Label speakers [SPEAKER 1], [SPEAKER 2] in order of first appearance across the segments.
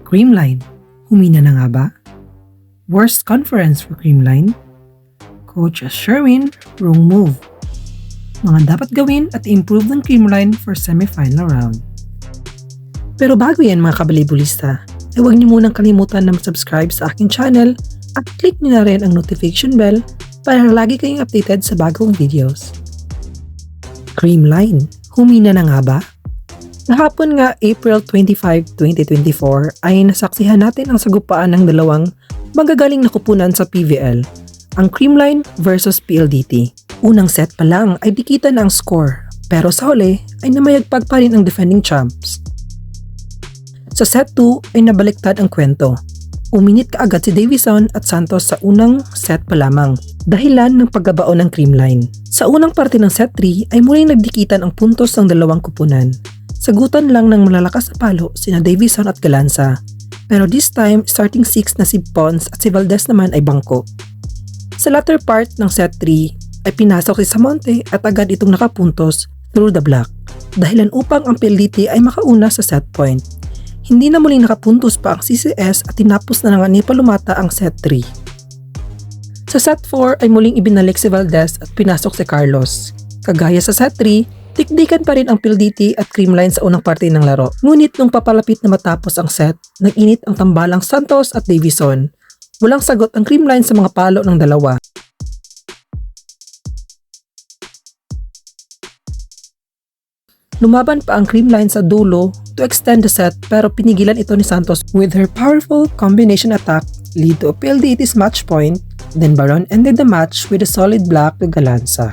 [SPEAKER 1] Creamline, humina na nga ba? Worst conference for Creamline? Coach Sherwin, wrong move. Mga dapat gawin at improve ng Creamline for semi-final round. Pero bago yan mga kabalibulista, ay huwag niyo munang kalimutan na mag-subscribe sa aking channel at click niyo na rin ang notification bell para lagi kayong updated sa bagong videos. Creamline, humina na nga ba? Kahapon nga April 25, 2024 ay nasaksihan natin ang sagupaan ng dalawang magagaling na kupunan sa PVL, ang Creamline versus PLDT. Unang set pa lang ay dikitan ang score, pero sa huli ay namayagpag pa rin ang defending champs. Sa set 2 ay nabaliktad ang kwento. Uminit kaagad si Davison at Santos sa unang set pa lamang, dahilan ng paggabaon ng Creamline. Sa unang parte ng set 3 ay muling nagdikitan ang puntos ng dalawang kupunan. Sagutan lang ng malalakas na palo sina Davison at Galanza. Pero this time, starting 6 na si Pons at si Valdez naman ay bangko. Sa latter part ng set 3 ay pinasok si Samonte at agad itong nakapuntos through the block, dahilan upang ang PLDT ay makauna sa set point. Hindi na muling nakapuntos pa ang CCS at tinapos na nga ni Palumata ang set 3. Sa set 4 ay muling ibinalik si Valdez at pinasok si Carlos. Kagaya sa set 3, tikdikan pa rin ang PLDT at Creamline sa unang parte ng laro. Ngunit nung papalapit na matapos ang set, nag-init ang tambalang Santos at Davison. Walang sagot ang Creamline sa mga palo ng dalawa. Lumaban pa ang Creamline sa dulo to extend the set pero pinigilan ito ni Santos with her powerful combination attack lead to a PLDT's match point. Then Baron ended the match with a solid block to Galanza.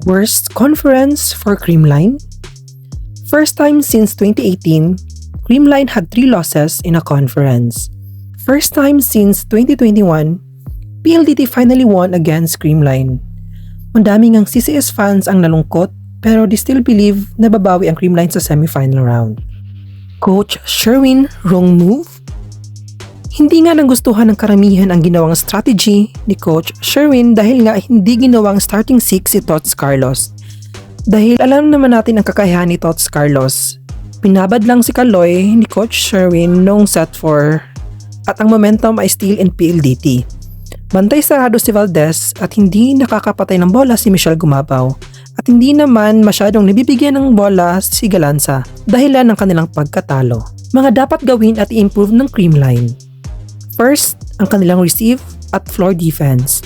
[SPEAKER 1] Worst conference for Creamline? First time since 2018, Creamline had 3 losses in a conference. First time since 2021, PLDT finally won against Creamline. Mandaming ang CCS fans ang nalungkot pero they still believe na babawi ang Creamline sa semi-final round. Coach Sherwin, wrong move? Hindi nga nagustuhan ng karamihan ang ginawang strategy ni Coach Sherwin dahil nga hindi ginawang starting 6 si Tots Carlos. Dahil alam naman natin ang kakayahan ni Tots Carlos. Pinabad lang si Kaloy ni Coach Sherwin noong set 4 at ang momentum ay still in PLDT. Bantay sarado si Valdez at hindi nakakapatay ng bola si Michelle Gumabaw at hindi naman masyadong nabibigyan ng bola si Galanza dahilan ng kanilang pagkatalo. Mga dapat gawin at i-improve ng Creamline. First, ang kanilang receive at floor defense.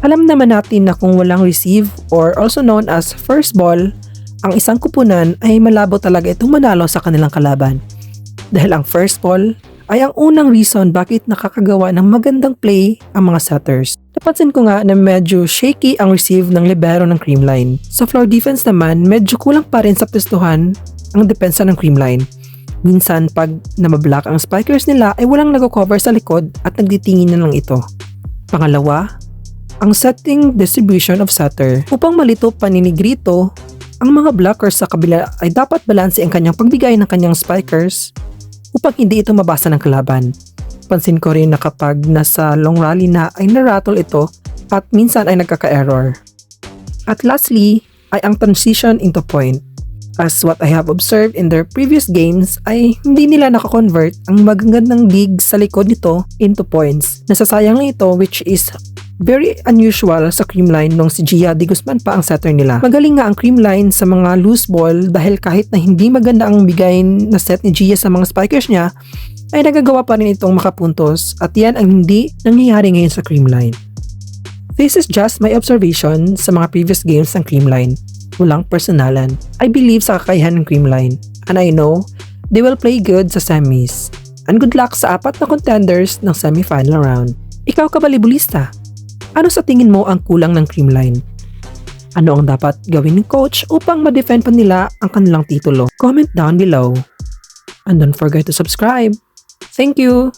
[SPEAKER 1] Alam naman natin na kung walang receive or also known as first ball, ang isang kupunan ay malabo talaga itong manalo sa kanilang kalaban. Dahil ang first ball ay ang unang reason bakit nakakagawa ng magandang play ang mga setters. Napansin ko nga na medyo shaky ang receive ng libero ng Creamline. Sa floor defense naman, medyo kulang pa rin sa pwestuhan ang depensa ng Creamline. Minsan pag namablock ang spikers nila ay walang nag-cover sa likod at nagtitingin na lang ito. Pangalawa, ang setting distribution of setter. Upang malito pa ni Negrito, ang mga blockers sa kabila ay dapat balanse ang kanyang pagbigay ng kanyang spikers upang hindi ito mabasa ng kalaban. Pansin ko rin na kapag nasa long rally na ay narattle ito at minsan ay nagkaka-error. At lastly ay ang transition into point. As what I have observed in their previous games ay hindi nila nakakonvert ang magagandang league sa likod nito into points. Nasasayang lang ito which is very unusual sa Creamline nung si Gia Di Guzman pa ang setter nila. Magaling nga ang Creamline sa mga loose ball dahil kahit na hindi maganda ang bigay na set ni Gia sa mga spikers niya ay nagagawa pa rin itong makapuntos at yan ang hindi nangyayari ngayon sa Creamline. This is just my observation sa mga previous games ng Creamline. Walang personalan. I believe sa kakayahan ng Creamline and I know they will play good sa semis. And good luck sa 4 na contenders ng semi-final round. Ikaw kabalibulista, ano sa tingin mo ang kulang ng Creamline? Ano ang dapat gawin ng coach upang ma-defend pa nila ang kanilang titulo? Comment down below. And don't forget to subscribe. Thank you!